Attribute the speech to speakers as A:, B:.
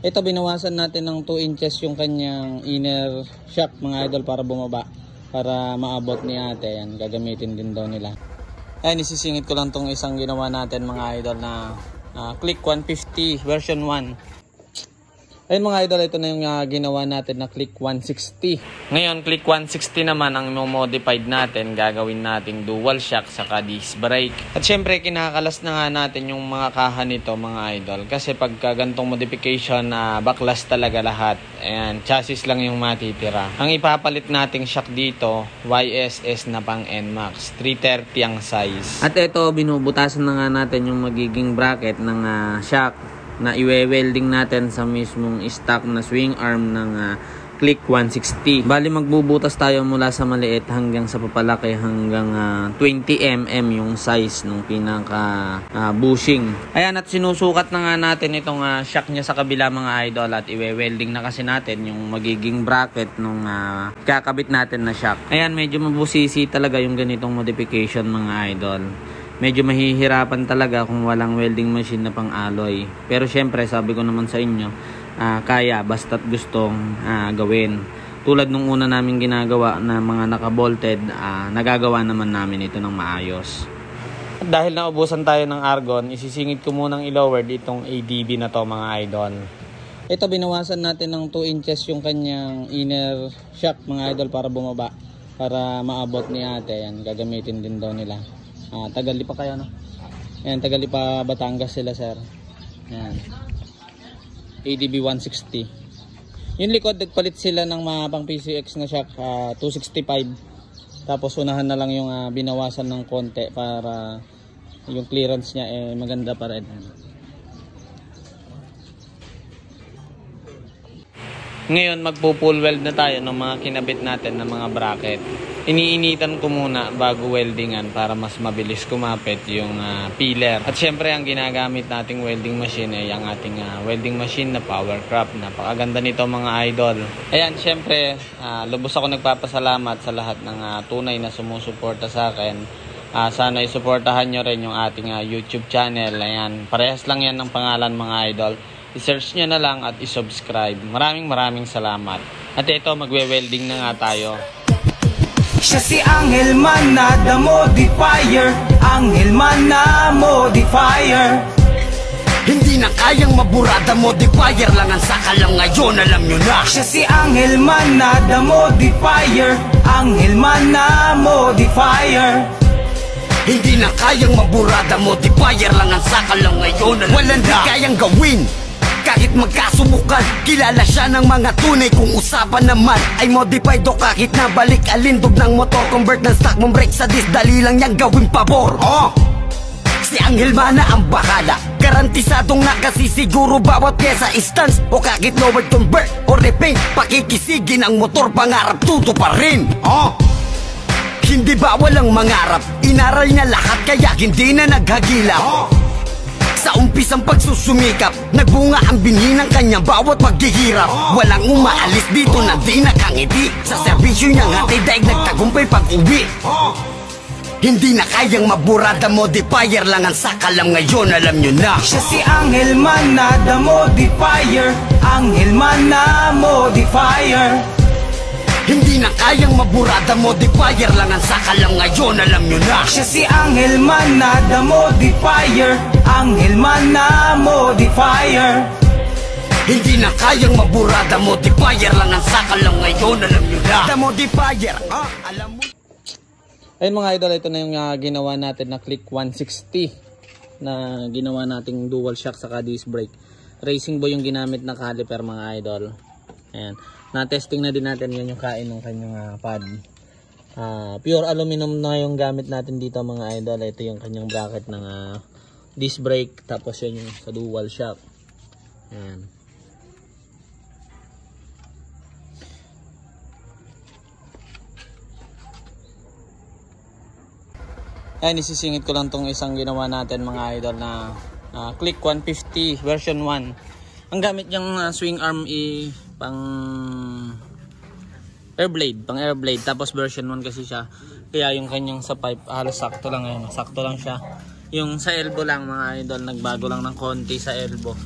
A: Ito, binawasan natin ng 2 inches yung kanyang inner shock mga idol para bumaba. Para maabot ni ate. Yan, gagamitin din daw nila. Ayan, isisingit ko lang tong isang ginawa natin mga idol na Click 150 version 1. Ayun mga idol, ito na yung ginawa natin na Click 160. Ngayon, Click 160 naman ang modified natin. Gagawin nating dual shock saka disc brake. At syempre, kinakalas na nga natin yung mga kaha nito mga idol. Kasi pagka gantong modification, backlash talaga lahat. Ayan, chassis lang yung matitira. Ang ipapalit nating shock dito, YSS na pang NMAX. 330 ang size. At ito, binubutasan na nga natin yung magiging bracket ng shock na iwe-welding natin sa mismong stock na swing arm ng Click 160. Bali magbubutas tayo mula sa maliit hanggang sa papalaki hanggang 20 mm yung size ng pinaka bushing. Ayan, at sinusukat na nga natin itong shock niya sa kabila mga idol at iwe-welding na kasi natin yung magiging bracket nung kakabit natin na shock. Ayan, medyo mabusisi talaga yung ganitong modification mga idol. Medyo mahihirapan talaga kung walang welding machine na pang-alloy. Pero syempre, sabi ko naman sa inyo, kaya basta't gustong gawin. Tulad nung una namin ginagawa na mga naka-bolted, nagagawa naman namin ito ng maayos. Dahil naubusan tayo ng argon, isisingit ko munang i-lower ditong ADB na to mga idol. Ito, binawasan natin ng 2 inches yung kanyang inner shock mga idol para bumaba. Para maabot ni ate. Yan, gagamitin din daw nila. Tagalipa kayo, no? Ayan, Tagalipa Batangas sila, sir. Ayan. ADB 160. Yung likod, nagpalit sila ng mga pang PCX na shock, 265. Tapos unahan na lang yung binawasan ng konti para yung clearance niya maganda pa rin. Ngayon, magpo-full weld na tayo ng mga kinabit natin ng mga bracket. Iniinitan ko muna bago weldingan para mas mabilis kumapit yung pillar. At syempre, ang ginagamit nating welding machine ay ang ating welding machine na Powercraft. Napakaganda nito mga idol. Ayan, syempre, lubos ako nagpapasalamat sa lahat ng tunay na sumusuporta sa akin. Sana isuportahan nyo rin yung ating YouTube channel. Ayan, parehas lang yan ng pangalan mga idol. I-search nyo na lang at i-subscribe. Maraming salamat. At ito, magwe-welding na nga tayo.
B: Siya si Angel Man na the modifier. Angel Man na modifier.
C: Hindi na kayang maburada, modifier lang ang sakalang ngayon, alam nyo na.
B: Siya si Angel Man na the modifier. Angel Man na modifier.
C: Hindi na kayang maburada, modifier lang ang sakalang ngayon, alam nyo na. Walang di kayang gawin kahit magkasubukan. Kilala siya ng mga tunay kung usapan naman ay modified o kahit nabalik alindog ng motor. Convert ng stock mong brake sa disc, dali lang niyang gawing pabor. Si Angel Man na ang bahala, garantisadong nakasisiguro bawat pyesa stance o kahit lower convert o repaint. Pakikisigin ang motor, pangarap tuto pa rin. Hindi ba walang mangarap? Inaral niya lahat kaya hindi na naghagila. Sa umpisang pagsusumikap, nagbunga ang binhi ng kanyang bawat paghihirap. Walang umaalis dito na di nakangiti. Sa serbisyo niyang hatid daig nagtagumpay pag-uwi. Hindi na kayang maburada, modifier lang ang sakalam ngayon, alam nyo na.
B: Siya si Angel Man na the modifier. Angel Man na modifier.
C: Hindi na kayang maburada, modifier lang ang sakalam ngayon, alam nyo na.
B: Siya si Angel Man na the modifier. Angel Man na modifier.
C: Hindi na kayang maburada, modifier lang ang sakalam ngayon, alam nyo na. The modifier, alam mo.
A: Ayun mga idol, ito na yung ginawa natin na Click 160 na ginawa nating dual shock saka disc brake. Racing Boy yung ginamit na caliper mga idol. Ayan. Na-testing na din natin yun yung kain ng kanyang pad. Pure aluminum na yung gamit natin dito mga idol. Ito yung kanyang bracket ng disc brake. Tapos yun yung sa dual shock. Ayan. Ayan, isisingit ko lang tong isang ginawa natin mga idol na Click 150 version 1. Ang gamit niyang swing arm pang air blade, tapos version 1 kasi siya, kaya yung kanyang sa pipe halos sakto lang, sakto lang siya. Yung sa elbow lang mga idol, nagbago lang ng konti sa elbow.